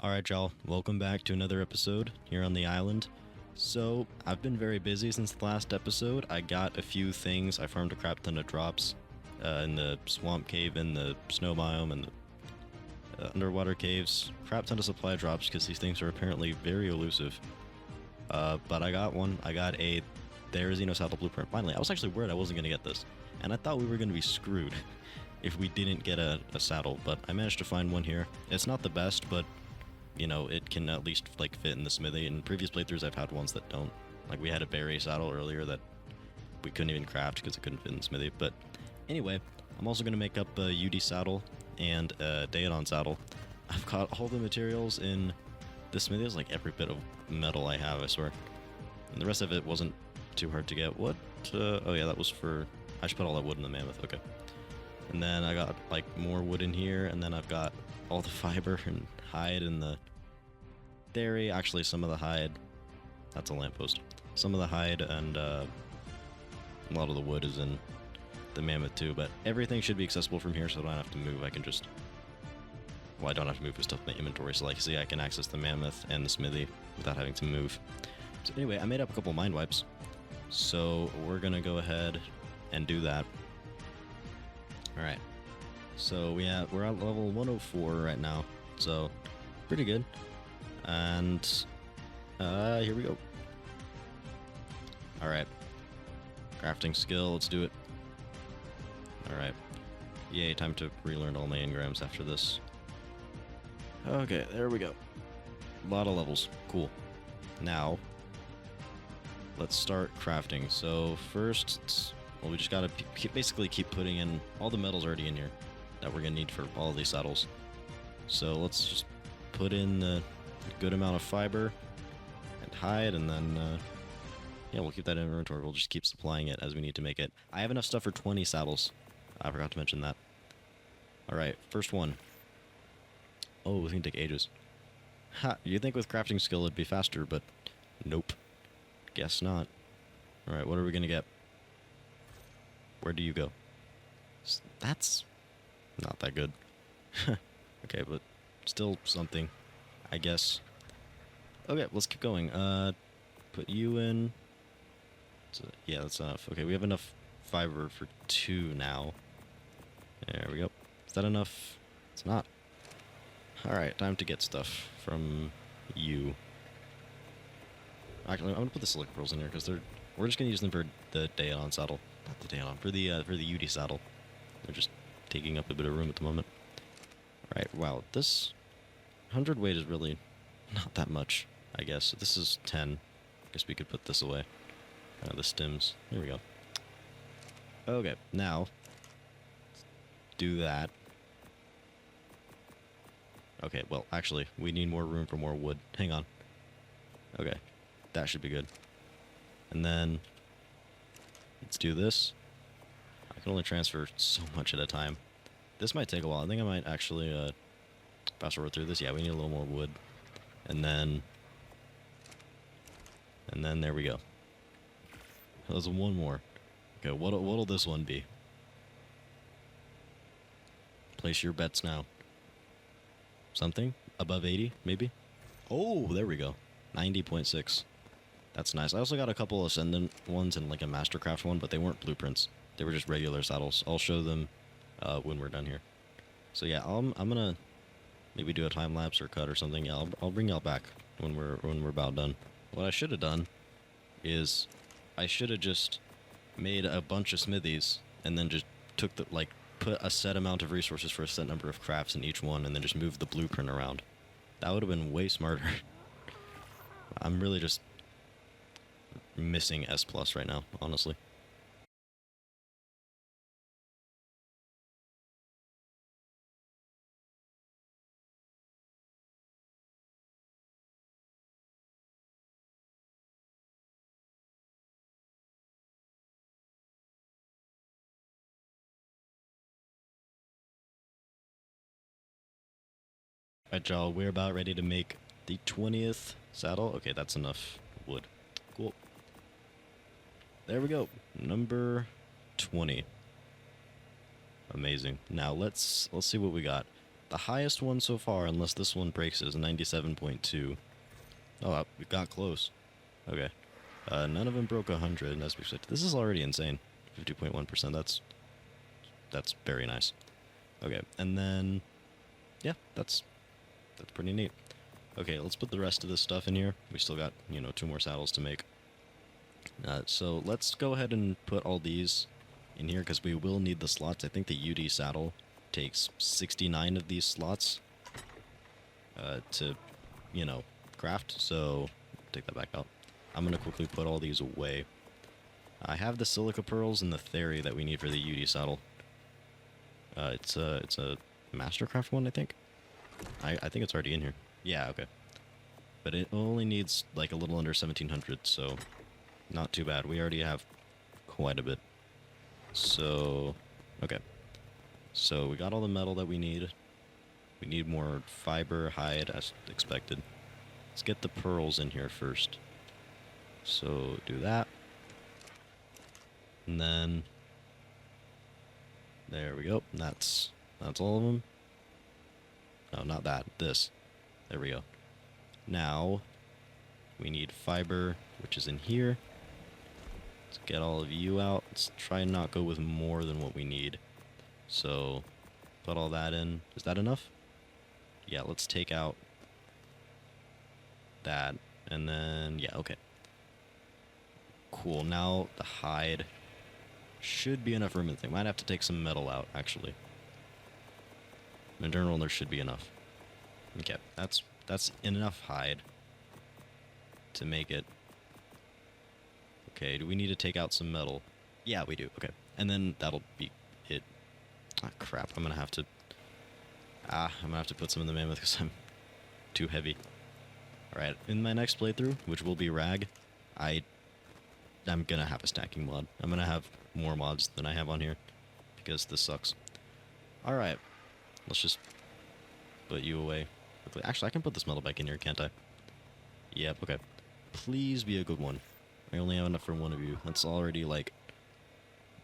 Alright y'all, welcome back to another episode here on the island. So, I've been very busy since the last episode. I got a few things. I farmed a crap ton of drops in the swamp cave, in the snow biome, and the underwater caves. Crap ton of supply drops because these things are apparently very elusive. But I got one. I got a Therizino saddle blueprint. Finally, I was actually worried I wasn't going to get this. And I thought we were going to be screwed if we didn't get a saddle. But I managed to find one here. It's not the best, but you know, it can at least, like, fit in the smithy. In previous playthroughs, I've had ones that don't. Like, we had a berry saddle earlier that we couldn't even craft because it couldn't fit in the smithy. But anyway, I'm also going to make up a UD saddle and a Daedon saddle. I've got all the materials in the smithy. It's like every bit of metal I have, I swear. And the rest of it wasn't too hard to get. What? Oh yeah, that was for... I should put all that wood in the mammoth. Okay. And then I got, like, more wood in here, and then I've got all the fiber and hide in the dairy. Actually, some of the hide... That's a lamppost. Some of the hide and a lot of the wood is in the mammoth too, but everything should be accessible from here, so I don't have to move. I can just... Well, I don't have to move the stuff in my inventory, so like, see, I can access the mammoth and the smithy without having to move. So anyway, I made up a couple mind wipes, so we're gonna go ahead and do that. Alright, so we're at level 104 right now, so pretty good. And here we go. Alright, crafting skill, let's do it. Alright, yay, time to relearn all my engrams after this. Okay, there we go. A lot of levels, cool. Now, let's start crafting. So first, well, we just gotta basically keep putting in all the metals already in here that we're gonna need for all of these saddles. So let's just put in the good amount of fiber and hide, and then yeah, we'll keep that in inventory. We'll just keep supplying it as we need to make it. I have enough stuff for 20 saddles. I forgot to mention that. Alright, first one. Oh, it's gonna take ages. Ha! You'd think with crafting skill it'd be faster, but nope. Guess not. Alright, what are we gonna get? Where do you go? That's not that good. Okay, but still something, I guess. Okay, let's keep going. Put you in. So, yeah, that's enough. Okay, we have enough fiber for 2 now. There we go. Is that enough? It's not. Alright, time to get stuff from you. Actually, I'm gonna put the silica pearls in here because we're just gonna use them for the Daedon saddle. Not the Daedon, for the UD saddle. They're just taking up a bit of room at the moment. Alright, wow, this 100 weight is really not that much, I guess. This is 10. I guess we could put this away. The stems. There we go. Okay, now, do that. Okay, well, actually, we need more room for more wood. Hang on. Okay, that should be good. And then, let's do this. I can only transfer so much at a time. This might take a while. I think I might actually fast forward through this. Yeah, we need a little more wood. And then there we go. There's one more. Okay, what'll this one be? Place your bets now. Something? Above 80, maybe? Oh, there we go. 90.6. That's nice. I also got a couple Ascendant ones and like a Mastercraft one, but they weren't blueprints. They were just regular saddles. I'll show them when we're done here. So yeah, I'm gonna maybe do a time lapse or cut or something. Yeah, I'll bring y'all back when we're about done. What I should have done is I should have just made a bunch of smithies and then just took the put a set amount of resources for a set number of crafts in each one and then just move the blueprint around. That would have been way smarter. I'm really just missing S+ right now, honestly. Alright y'all, we're about ready to make the 20th saddle. Okay, that's enough wood. Cool. There we go. Number 20. Amazing. Now let's see what we got. The highest one so far, unless this one breaks, is 97.2. Oh, we got close. Okay. None of them broke 100, as we said. This is already insane. 50.1%, that's very nice. Okay, and then, yeah, that's pretty neat. Okay, let's put the rest of this stuff in here. We still got, 2 more saddles to make. So let's go ahead and put all these in here, because we will need the slots. I think the UD saddle takes 69 of these slots to, craft, so take that back out. I'm going to quickly put all these away. I have the silica pearls and the Theri that we need for the UD saddle. It's a Mastercraft one, I think. I think it's already in here. Yeah, okay. But it only needs like a little under 1700, so not too bad. We already have quite a bit. So, okay. So we got all the metal that we need. We need more fiber, hide, as expected. Let's get the pearls in here first. So do that. And then there we go. That's all of them. No, not that. This. There we go. Now we need fiber, which is in here. Let's get all of you out. Let's try and not go with more than what we need. So put all that in. Is that enough? Yeah, let's take out that. And then, yeah, okay. Cool. Now the hide should be enough room in the thing. Might have to take some metal out, actually. In general, there should be enough. Okay, that's enough hide to make it. Okay, do we need to take out some metal? Yeah, we do. Okay, and then that'll be it. Ah, crap! I'm gonna have to put some in the mammoth because I'm too heavy. All right, in my next playthrough, which will be rag, I'm gonna have a stacking mod. I'm gonna have more mods than I have on here because this sucks. All right, let's just put you away quickly. Actually, I can put this metal back in here, can't I? Yep. Okay. Please be a good one. I only have enough for one of you. That's already like.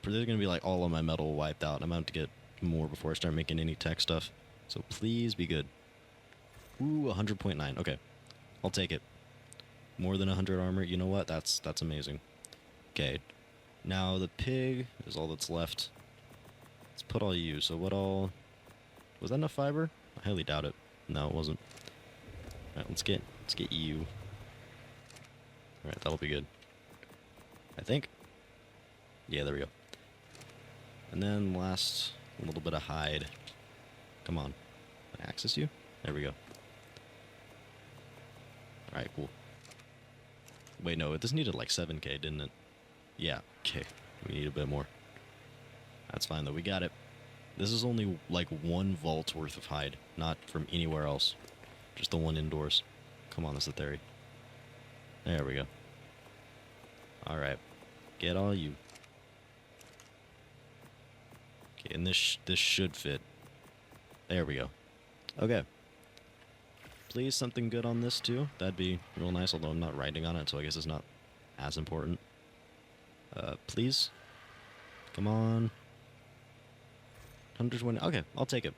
There's gonna be like all of my metal wiped out. I'm about to get more before I start making any tech stuff. So please be good. Ooh, 100.9. Okay, I'll take it. More than 100 armor. You know what? That's amazing. Okay, now the pig is all that's left. Let's put all you. So what all? Was that enough fiber? I highly doubt it. No, it wasn't. All right, let's get you. All right, that'll be good. I think. Yeah, there we go. And then last a little bit of hide. Come on, can I access you? There we go. All right, cool. Wait, no, this needed like 7K, didn't it? Yeah, okay. We need a bit more. That's fine, though. We got it. This is only like 1 vault worth of hide, not from anywhere else. Just the one indoors. Come on, that's the theory. There we go. Alright. Get all you. Okay, and this should fit. There we go. Okay. Please, something good on this, too. That'd be real nice, although I'm not writing on it, so I guess it's not as important. Please? Come on. 120. Okay, I'll take it.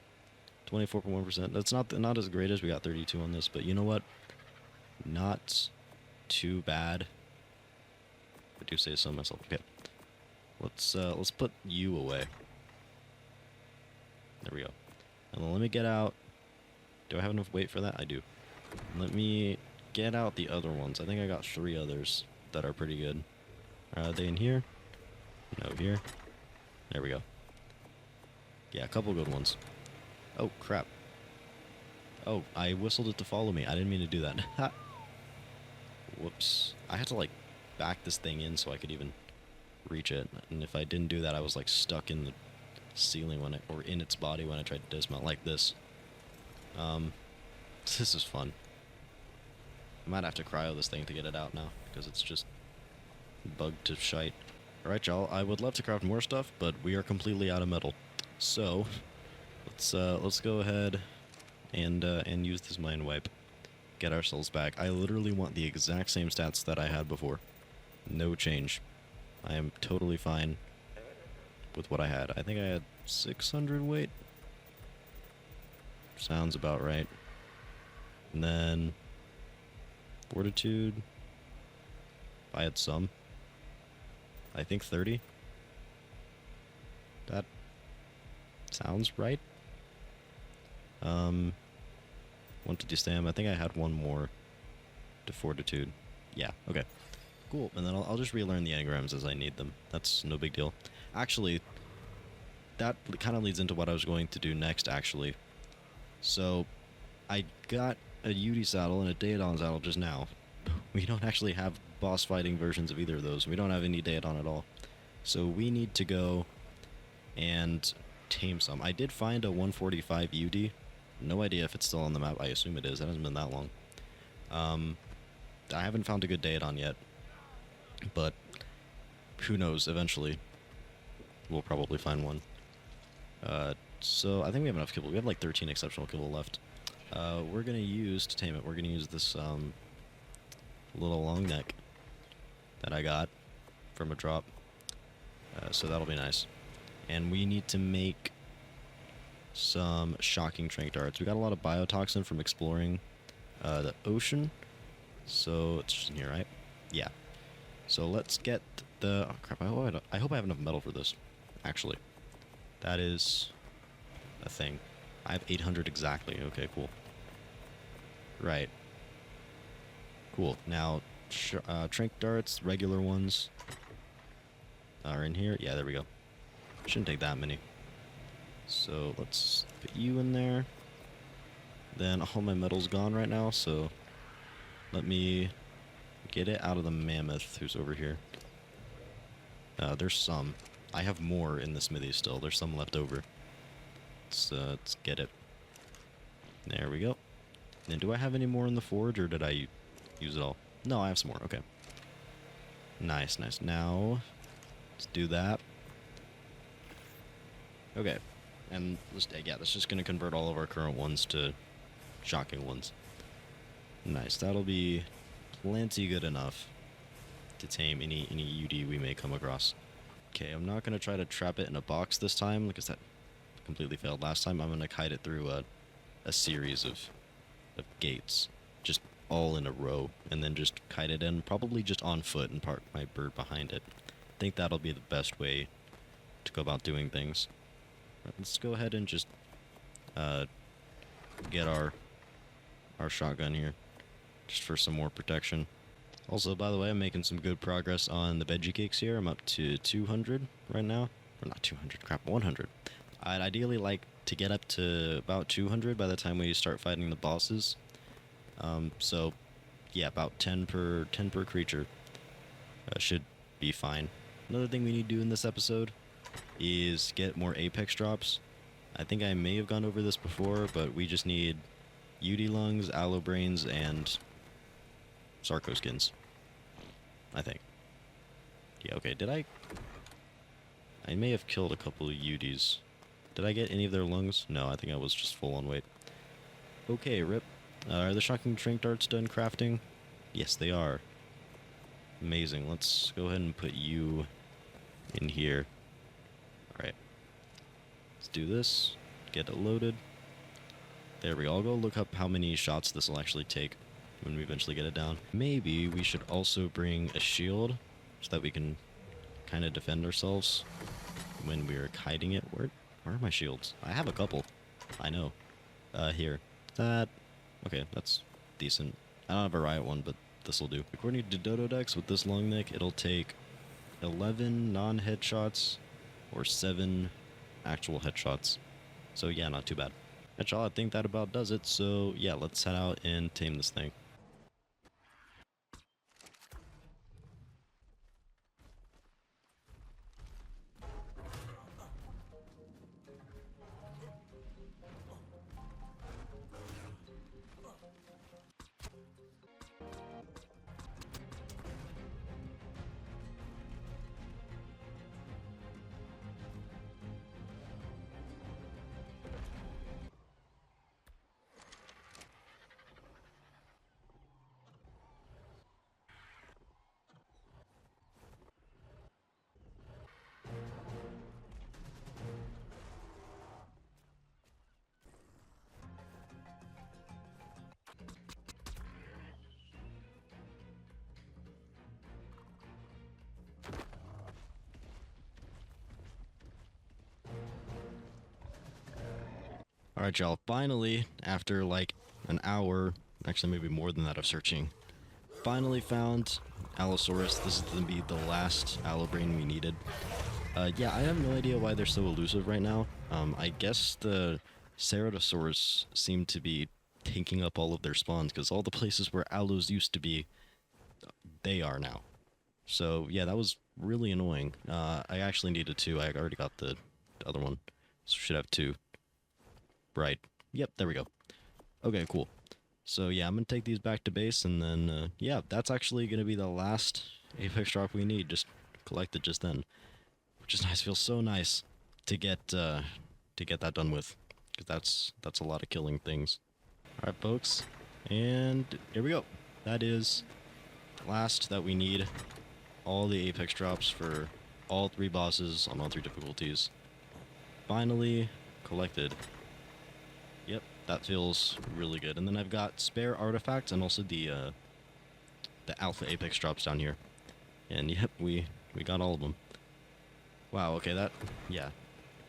24.1%. That's not as great as we got 32 on this, but you know what? Not too bad. I do say so myself. Okay. Let's put you away. There we go. And then let me get out. Do I have enough weight for that? I do. Let me get out the other ones. I think I got 3 others that are pretty good. Are they in here? No, here. There we go. Yeah, a couple good ones. Oh, crap. Oh, I whistled it to follow me. I didn't mean to do that. Whoops. I had to, like, back this thing in so I could even reach it. And if I didn't do that, I was, like, stuck in the ceiling or in its body when I tried to dismount like this. This is fun. I might have to cryo this thing to get it out now, because it's just bugged to shite. Alright, y'all, I would love to craft more stuff, but we are completely out of metal. So, let's go ahead and use this mine wipe. Get ourselves back. I literally want the exact same stats that I had before. No change. I am totally fine with what I had. I think I had 600 weight. sounds about right. And then Fortitude, if I had some, I think 30. That sounds right. One to stam. I think I had one more to Fortitude. Yeah, okay. Cool. And then I'll just relearn the engrams as I need them. That's no big deal. Actually, that kind of leads into what I was going to do next, actually. So, I got a UD saddle and a Daedon saddle just now. We don't actually have boss fighting versions of either of those. We don't have any Daedon at all. So we need to go and tame some. I did find a 145 UD. No idea if it's still on the map. I assume it is. It hasn't been that long. I haven't found a good Daedon yet. But who knows, eventually we'll probably find one. So I think we have enough kibble. We have like 13 exceptional kibble left. We're going to use, to tame it, we're going to use this little long neck that I got from a drop. So that'll be nice. And we need to make some shocking trank darts. We got a lot of biotoxin from exploring the ocean. So it's just in here, right? Yeah. So let's get the... Oh, crap. I hope I have enough metal for this, actually. That is a thing. I have 800 exactly. Okay, cool. Right. Cool. Now, trank darts, regular ones, are in here. Yeah, there we go. Shouldn't take that many. So let's put you in there. Then all my metal's gone right now, so let me get it out of the mammoth who's over here. There's some. I have more in the smithy still. There's some left over. Let's get it. There we go. And do I have any more in the forge, or did I use it all? No, I have some more. Okay. Nice, nice. Now, let's do that. Okay. And yeah, that's just going to convert all of our current ones to shocking ones. Nice. That'll be plenty good enough to tame any UD we may come across. Okay, I'm not going to try to trap it in a box this time, because that completely failed last time. I'm going to kite it through a series of gates, just all in a row, and then just kite it in, probably just on foot, and park my bird behind it. I think that'll be the best way to go about doing things. Right, let's go ahead and just get our shotgun here, just for some more protection. Also, by the way, I'm making some good progress on the veggie cakes here. I'm up to 200 right now. Or not 200, crap, 100. I'd ideally like to get up to about 200 by the time we start fighting the bosses. So, yeah, about 10 per creature should be fine. Another thing we need to do in this episode is get more apex drops. I think I may have gone over this before, but we just need UD lungs, aloe brains, and Sarco skins, I think. Yeah, okay, I may have killed a couple of UDs. Did I get any of their lungs? No, I think I was just full on weight. Okay, rip. Are the shocking trank darts done crafting? Yes, they are. Amazing. Let's go ahead and put you in here. Alright. Let's do this. Get it loaded. There we go. I'll go look up how many shots this will actually take when we eventually get it down. Maybe we should also bring a shield so that we can kind of defend ourselves when we're kiting it. Where are my shields? I have a couple. I know. Here. Okay, that's decent. I don't have a riot one, but this will do. According to Dodo Dex, with this long neck, it'll take 11 non-headshots or 7 actual headshots. So yeah, not too bad. That's all. I think that about does it. So yeah, let's head out and tame this thing. Alright, y'all. Finally, after like an hour, actually maybe more than that of searching, finally found Allosaurus. This is going to be the last Allobrain we needed. Yeah, I have no idea why they're so elusive right now. I guess the Ceratosaurs seem to be taking up all of their spawns, because all the places where Allos used to be, they are now. So yeah, that was really annoying. I actually needed two. I already got the other one, so should have two. Right. Yep, there we go. Okay, cool. So yeah, I'm gonna take these back to base, and then yeah, that's actually gonna be the last Apex drop we need. Just collected just then, which is nice. Feels so nice to get that done with, because that's a lot of killing things. All right, folks, and here we go. That is the last that we need. All the Apex drops for all three bosses on all three difficulties. Finally collected. Yep, that feels really good. And then I've got spare artifacts and also the alpha Apex drops down here. And yep, we got all of them. Wow, okay, yeah,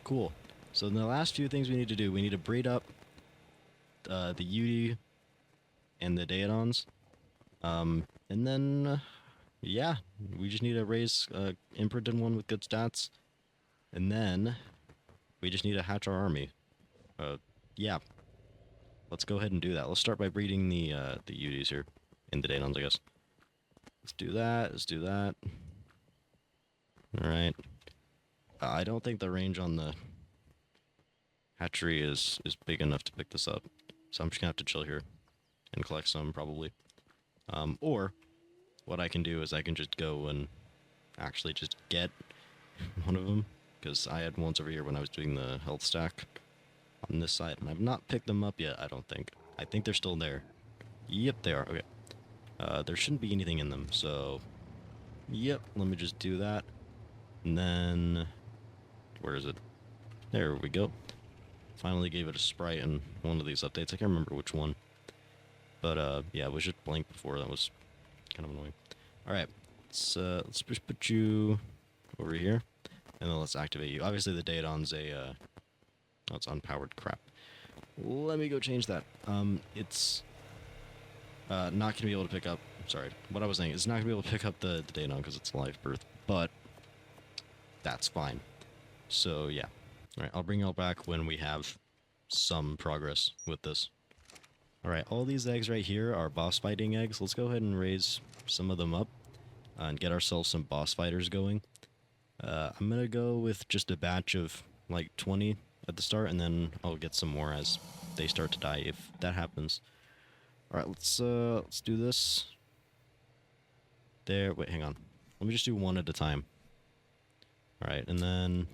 cool. So the last few things we need to do, we need to breed up the UD and the Daedons. And then, yeah, we just need to raise imprinted one with good stats. And then we just need to hatch our army. Yeah. Let's go ahead and do that. Let's start by breeding the UDs here. And the Daedons, I guess. Let's do that. Let's do that. Alright. I don't think the range on the hatchery is big enough to pick this up. So I'm just gonna have to chill here and collect some, probably. Or what I can do is I can just go and actually just get one of them, because I had ones over here when I was doing the health stack on this side, and I've not picked them up yet, I don't think. I think they're still there. Yep, they are. Okay. There shouldn't be anything in them, so... Yep, let me just do that. And then... Where is it? There we go. Finally gave it a sprite in one of these updates. I can't remember which one. But, yeah, it was just blank before. That was kind of annoying. Alright, let's just put you over here. And then let's activate you. Obviously, the Daedon's a, oh, it's unpowered. Crap. Let me go change that. It's not going to be able to pick up... Sorry, what I was saying, it's not going to be able to pick up the Daedon because it's live birth. But that's fine. So, yeah. Alright, I'll bring y'all back when we have some progress with this. Alright, all these eggs right here are boss fighting eggs. Let's go ahead and raise some of them up and get ourselves some boss fighters going. I'm going to go with just a batch of like 20 at the start, and then I'll get some more as they start to die if that happens. Alright, let's do this. There, wait, hang on. Let me just do one at a time. Alright, and then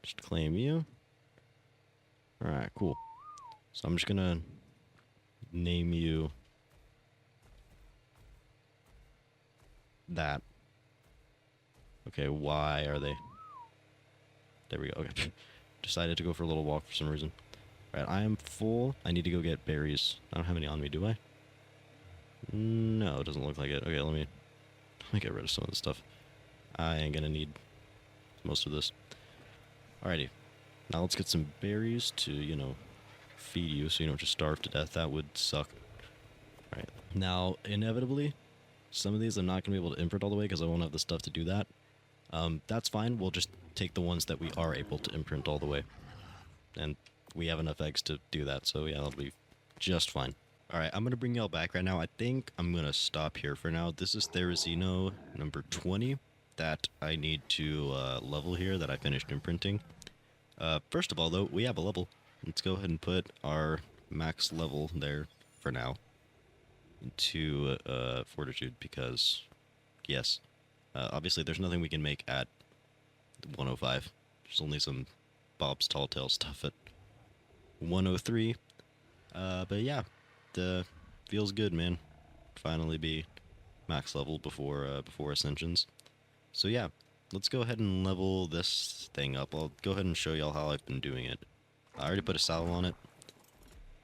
just claim you. Alright, cool. So I'm just gonna name you that. Okay, why are they... There we go, okay. Decided to go for a little walk for some reason. Alright, I am full. I need to go get berries. I don't have any on me, do I? No, it doesn't look like it. Okay, let me get rid of some of this stuff. I ain't gonna need most of this. Alrighty. Now let's get some berries to, you know, feed you so you don't just starve to death. That would suck. Alright. Now, inevitably, some of these I'm not going to be able to imprint all the way because I won't have the stuff to do that. That's fine. We'll just take the ones that we are able to imprint all the way. And we have enough eggs to do that, so yeah, that'll be just fine. Alright, I'm going to bring y'all back right now. I think I'm going to stop here for now. This is Therizino number 20 that I need to level here that I finished imprinting. First of all, though, we have a level. Let's go ahead and put our max level there for now to Fortitude, because, yes, obviously there's nothing we can make at 105. There's only some Bob's Tall Tale stuff at 103. But yeah, feels good, man. Finally be max level before Ascensions. So yeah, let's go ahead and level this thing up. I'll go ahead and show y'all how I've been doing it. I already put a saddle on it.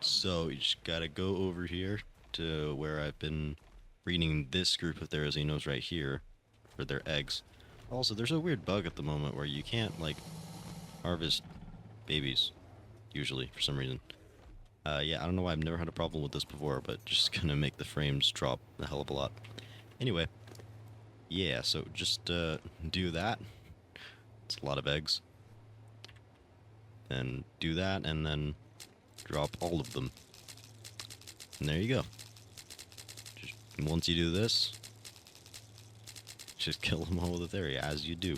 So you just gotta go over here to where I've been breeding this group of Therizinos right here for their eggs. Also, there's a weird bug at the moment where you can't, like, harvest babies. usually, for some reason. Yeah, I don't know why I've never had a problem with this before, but just gonna make the frames drop a hell of a lot. Anyway, yeah, so just do that. It's a lot of eggs. Then do that, and then drop all of them. And there you go. Just, once you do this, just kill them all with a Theria, as you do.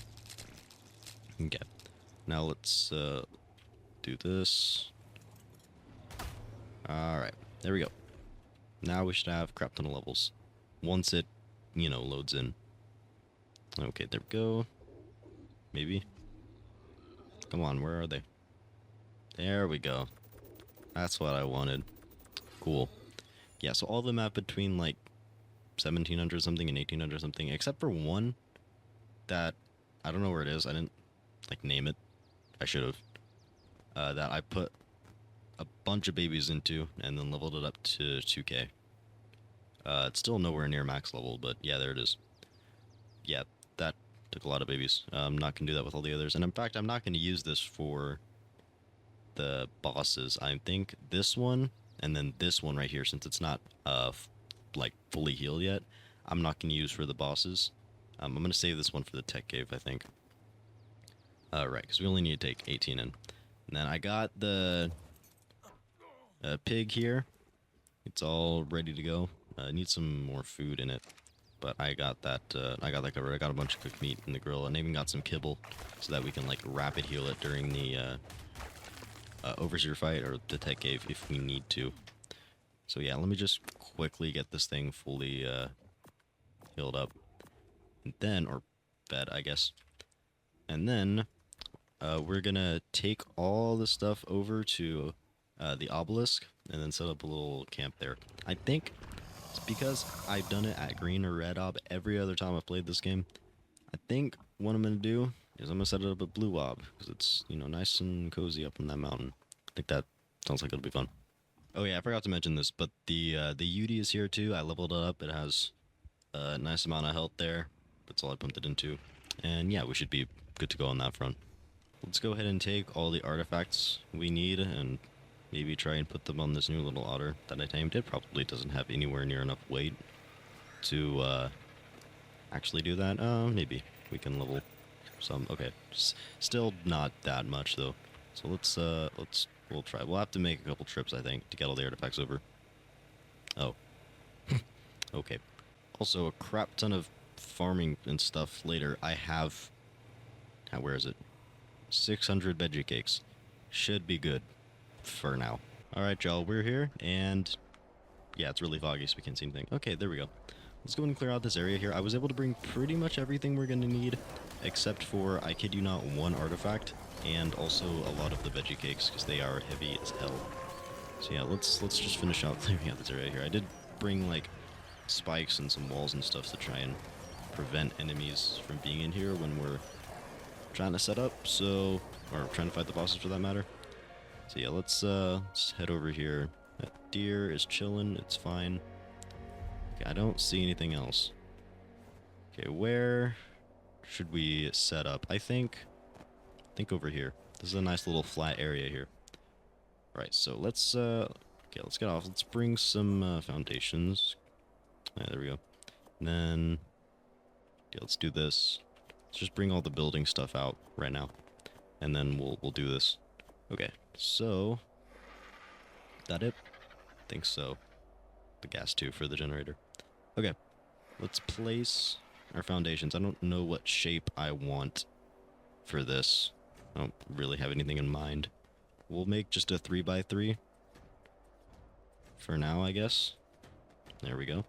Okay. Now let's do this. Alright, there we go. Now we should have crap ton of levels. Once it, you know, loads in. Okay, there we go. Maybe. Come on, where are they? There we go. That's what I wanted. Cool. Yeah, so all of them have between like 1700 something and 1800 something, except for one that I don't know where it is. I didn't like name it. I should have. That I put a bunch of babies into and then leveled it up to 2k. It's still nowhere near max level, but yeah, there it is. Yeah, that took a lot of babies. I'm not going to do that with all the others. And in fact, I'm not going to use this for the bosses. I think this one and then this one right here, since it's not like fully healed yet, I'm not going to use for the bosses. I'm going to save this one for the tech cave, I think. Right, because we only need to take 18 in. And then I got the pig here. It's all ready to go. Need some more food in it, but I got that. I got that covered. I got a bunch of cooked meat in the grill, and I even got some kibble so that we can like rapid heal it during the overseer fight or the tech cave if we need to. So yeah, let me just quickly get this thing fully healed up, and then or fed, I guess, and then we're gonna take all the stuff over to the obelisk and then set up a little camp there. I think it's because I've done it at green or red ob every other time I've played this game. I think what I'm gonna do is I'm gonna set it up at blue ob because it's, you know, nice and cozy up in that mountain. I think that sounds like it'll be fun. Oh yeah, I forgot to mention this, but the UD is here too. I leveled it up. It has a nice amount of health there. That's all I pumped it into, and yeah, we should be good to go on that front. Let's go ahead and take all the artifacts we need and maybe try and put them on this new little otter that I tamed. It probably doesn't have anywhere near enough weight to actually do that. Maybe we can level some. Okay, still not that much though. So we'll try. We'll have to make a couple trips, I think, to get all the artifacts over. Oh, okay. Also, a crap ton of farming and stuff later. I have. Where is it? 600 veggie cakes. Should be good for now. Alright, y'all, we're here, and yeah, it's really foggy, so we can't see anything. Okay, there we go. Let's go and clear out this area here. I was able to bring pretty much everything we're going to need, except for, I kid you not, one artifact, and also a lot of the veggie cakes, because they are heavy as hell. So yeah, let's just finish out clearing out this area here. I did bring, like, spikes and some walls and stuff to try and prevent enemies from being in here when we're trying to set up, so, or trying to fight the bosses for that matter. So yeah, let's head over here. That deer is chilling, it's fine. Okay, I don't see anything else. Okay, where should we set up? I think over here. This is a nice little flat area here. Right, so let's okay, let's get off. Let's bring some foundations. Yeah, there we go. And then okay, let's do this. Let's just bring all the building stuff out right now, and then we'll do this. Okay, so that it? I think so. The gas too for the generator. Okay, let's place our foundations. I don't know what shape I want for this. I don't really have anything in mind. We'll make just a 3x3 for now, I guess. There we go.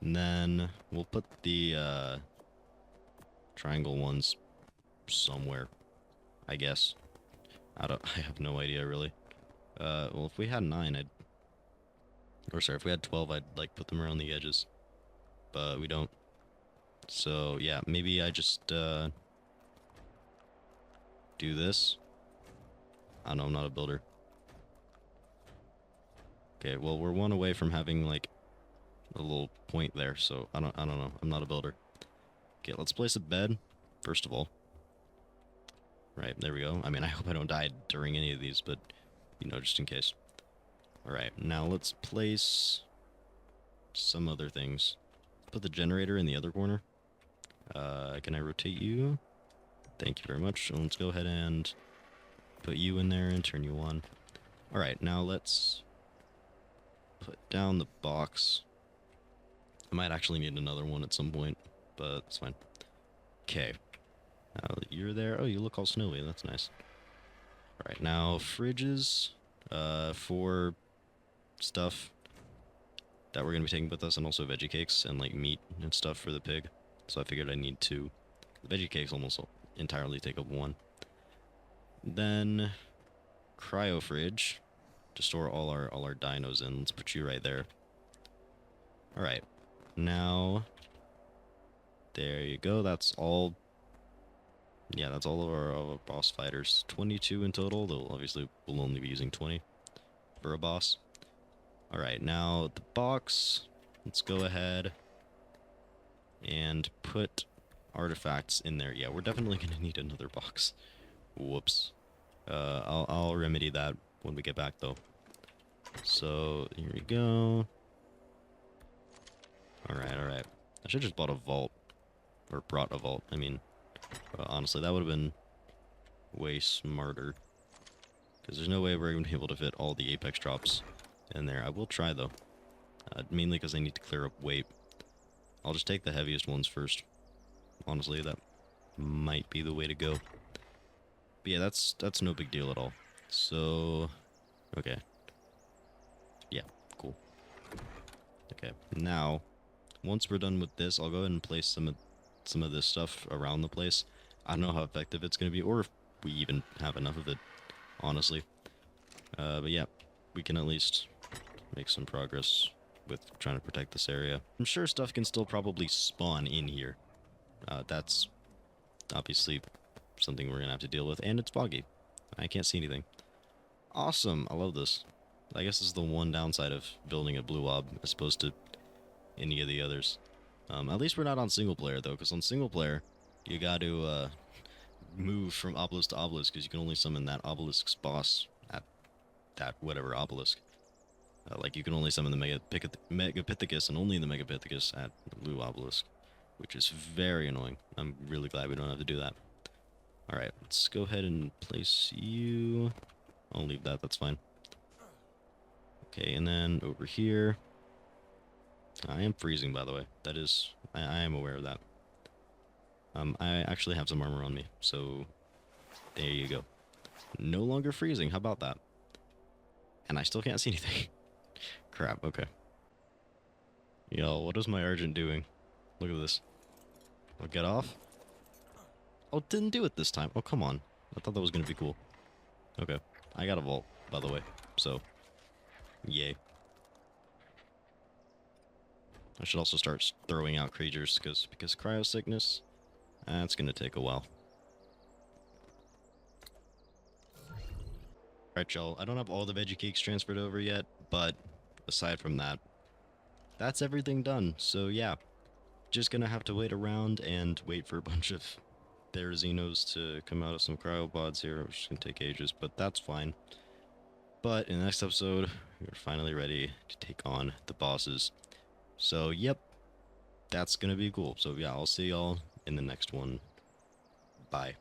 And then we'll put the triangle ones somewhere, I guess. I have no idea really. Well, if we had 9, if we had 12, I'd like put them around the edges, but we don't. So yeah, maybe I just do this. I don't know, I'm not a builder. Okay, well, we're one away from having like a little point there, so I don't know. I'm not a builder. Okay, let's place a bed first of all. Right, there we go. I mean, I hope I don't die during any of these, but You know, just in case. Alright, now let's place some other things. Put the generator in the other corner. Can I rotate you? Thank you very much. So let's go ahead and put you in there and turn you on. Alright, now let's put down the box. I might actually need another one at some point, but it's fine. Okay. Now that you're there. Oh, you look all snowy. That's nice. Alright, now fridges for stuff that we're going to be taking with us, and also veggie cakes and like meat and stuff for the pig. So I figured I need two. The veggie cakes almost entirely take up one. Then cryo fridge to store all our dinos in. Let's put you right there. Alright. Now there you go. That's all. Yeah, that's all of our boss fighters. 22 in total, though obviously we'll only be using 20 for a boss. Alright, now the box. Let's go ahead and put artifacts in there. Yeah, we're definitely going to need another box. Whoops. I'll remedy that when we get back, though. So, here we go. Alright. I should have just bought a vault. Or brought a vault, I mean. Honestly, that would have been way smarter. Because there's no way we're going to be able to fit all the Apex drops in there. I will try, though. Mainly because I need to clear up weight. I'll just take the heaviest ones first. Honestly, that might be the way to go. But yeah, that's no big deal at all. So, okay. Yeah, cool. Okay, now, once we're done with this, I'll go ahead and place some of this stuff around the place. I don't know how effective it's going to be, or if we even have enough of it, honestly. But yeah, we can at least make some progress with trying to protect this area. I'm sure stuff can still probably spawn in here. That's obviously something we're going to have to deal with, and it's foggy. I can't see anything. Awesome, I love this. I guess this is the one downside of building a blue ob as opposed to any of the others. At least we're not on single player, though, because on single player, you got to move from obelisk to obelisk, because you can only summon that obelisk's boss at that whatever obelisk. Like, you can only summon the Megapithecus and only the Megapithecus at the blue obelisk, which is very annoying. I'm really glad we don't have to do that. Alright, let's go ahead and place you. I'll leave that, that's fine. Okay, and then over here. I am freezing, by the way. That is, I am aware of that. I actually have some armor on me, so there you go. No longer freezing, how about that? And I still can't see anything. Crap, okay. Yo, what is my Argent doing? Look at this. I'll get off. Oh, it didn't do it this time. Oh, come on. I thought that was going to be cool. Okay. I got a vault, by the way. So, yay. I should also start throwing out creatures, because cryo sickness, that's going to take a while. Alright, y'all. I don't have all the veggie cakes transferred over yet, but aside from that, that's everything done. So, yeah. Just going to have to wait around and wait for a bunch of Therizinos to come out of some cryopods here, which is going to take ages, but that's fine. But in the next episode, we're finally ready to take on the bosses. So, yep, that's going to be cool. So, yeah, I'll see y'all in the next one. Bye.